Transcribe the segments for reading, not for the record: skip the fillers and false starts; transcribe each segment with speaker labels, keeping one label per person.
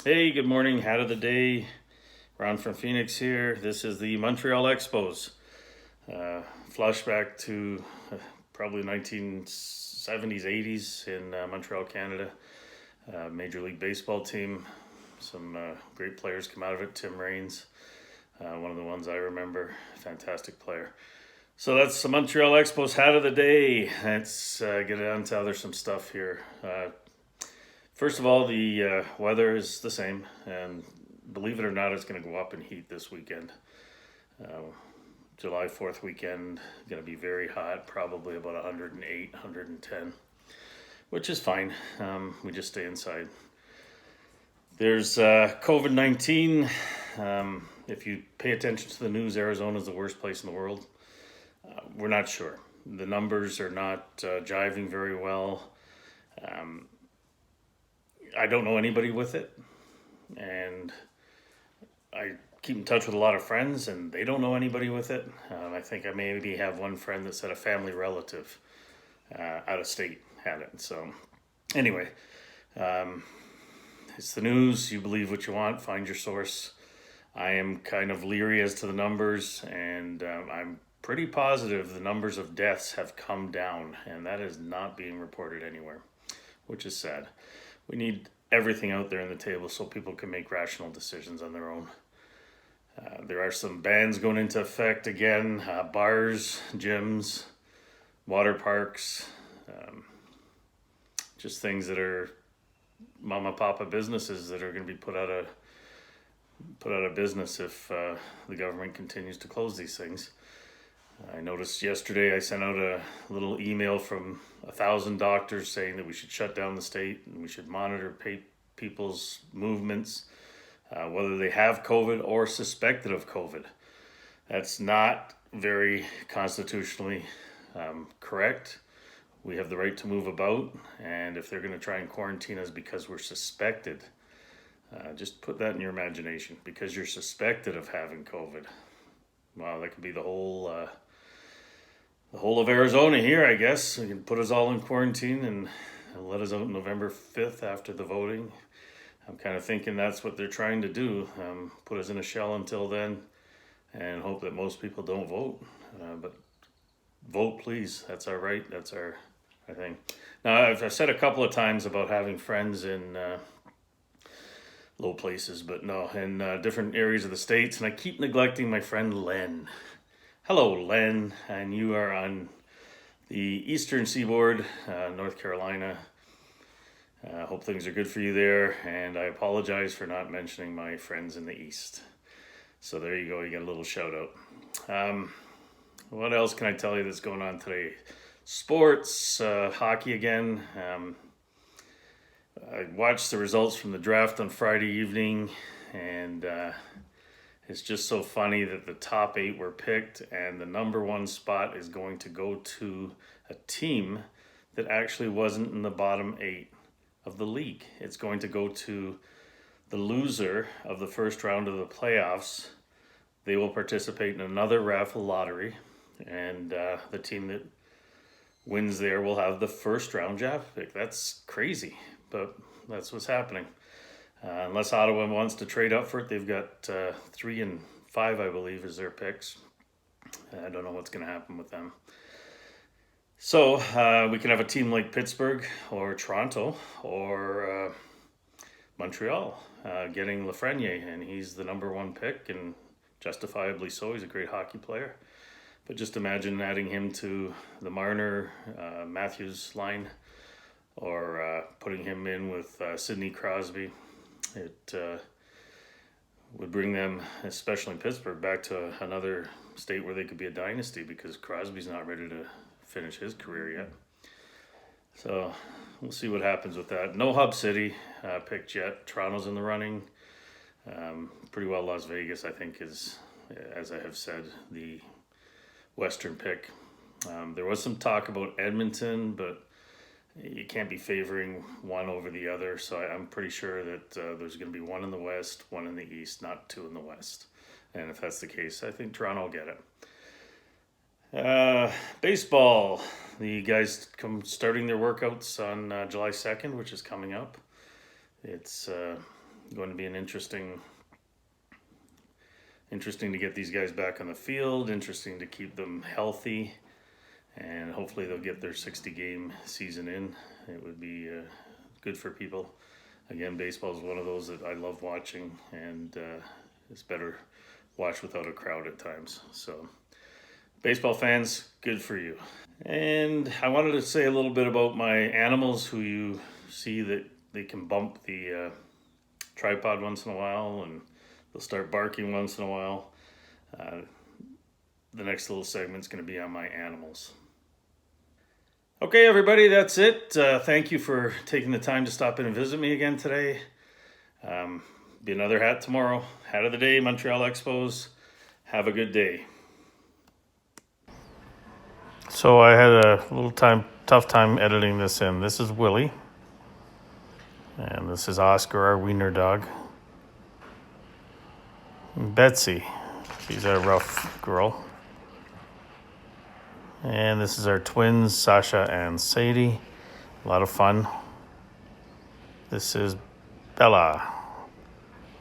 Speaker 1: Hey, good morning. Hat of the day. Ron from Phoenix here. This is the Montreal Expos. Flashback to probably 1970s, 80s in Montreal, Canada. Major League Baseball team. Some great players come out of it. Tim Raines, one of the ones I remember. Fantastic player. So that's the Montreal Expos hat of the day. Let's get on to other some stuff here. First of all, the weather is the same, and believe it or not, it's going to go up in heat this weekend. July 4th weekend, going to be very hot, probably about 108, 110, which is fine. We just stay inside. There's COVID-19. If you pay attention to the news, Arizona is the worst place in the world. We're not sure. The numbers are not jiving very well. I don't know anybody with it, and I keep in touch with a lot of friends, and they don't know anybody with it. I think I maybe have one friend that said a family relative out of state had it. So anyway, it's the news. You believe what you want. Find your source. I am kind of leery as to the numbers, and I'm pretty positive the numbers of deaths have come down, and that is not being reported anywhere, which is sad. We need everything out there on the table so people can make rational decisions on their own. There are some bans going into effect again, bars, gyms, water parks, just things that are mama papa businesses that are going to be put out of business if the government continues to close these things. I noticed yesterday I sent out a little email from 1,000 doctors saying that we should shut down the state and we should monitor people's movements, whether they have COVID or suspected of COVID. That's not very constitutionally correct. We have the right to move about, and if they're going to try and quarantine us because we're suspected, just put that in your imagination. Because you're suspected of having COVID. Wow, that could be the whole of Arizona here, I guess. They can put us all in quarantine and let us out November 5th after the voting. I'm kind of thinking that's what they're trying to do. Put us in a shell until then and hope that most people don't vote. But vote, please. That's our right. That's our thing. Now, I've said a couple of times about having friends in low places, but no, in different areas of the States. And I keep neglecting my friend Len. Hello, Len, and you are on the eastern seaboard, North Carolina. Hope things are good for you there, and I apologize for not mentioning my friends in the east. So there you go, you get a little shout out. What else can I tell you that's going on today? Sports, hockey again. I watched the results from the draft on Friday evening, and it's just so funny that the top 8 were picked and the number 1 spot is going to go to a team that actually wasn't in the bottom 8 of the league. It's going to go to the loser of the first round of the playoffs. They will participate in another raffle lottery, and the team that wins there will have the first round draft pick. That's crazy, but that's what's happening. Unless Ottawa wants to trade up for it, they've got 3 and 5, I believe, as their picks. I don't know what's going to happen with them. So we can have a team like Pittsburgh or Toronto or Montreal getting Lafreniere, and he's the number 1 pick, and justifiably so. He's a great hockey player. But just imagine adding him to the Marner, Matthews line, or putting him in with Sidney Crosby. It would bring them, especially in Pittsburgh, back to another state where they could be a dynasty, because Crosby's not ready to finish his career yet. So we'll see what happens with that. No Hub City picked yet. Toronto's in the running. Pretty well Las Vegas, I think, is, as I have said, the Western pick. There was some talk about Edmonton, but you can't be favoring one over the other, so I'm pretty sure that there's going to be one in the West, one in the East, not 2 in the West. And if that's the case, I think Toronto will get it. Baseball, the guys starting their workouts on July 2nd, which is coming up. It's Going to be an interesting to get these guys back on the field, interesting to keep them healthy, and hopefully they'll get their 60-game season in. It would be good for people. Again, baseball is one of those that I love watching, and it's better watched without a crowd at times. So, baseball fans, good for you. And I wanted to say a little bit about my animals, who you see that they can bump the tripod once in a while, and they'll start barking once in a while. The next little segment's going to be on my animals. Okay, everybody, that's it. Thank you for taking the time to stop in and visit me again today. Be another hat tomorrow. Hat of the day, Montreal Expos. Have a good day. So I had a little tough time editing this in. This is Willie. And this is Oscar, our wiener dog. And Betsy, she's our rough girl. And this is our twins, Sasha and Sadie. A lot of fun. This is Bella,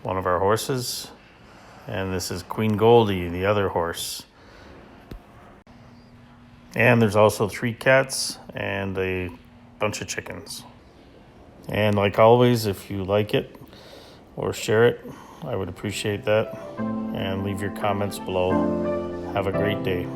Speaker 1: one of our horses. And this is Queen Goldie, the other horse. And there's also 3 cats and a bunch of chickens. And like always, if you like it or share it, I would appreciate that. And leave your comments below. Have a great day.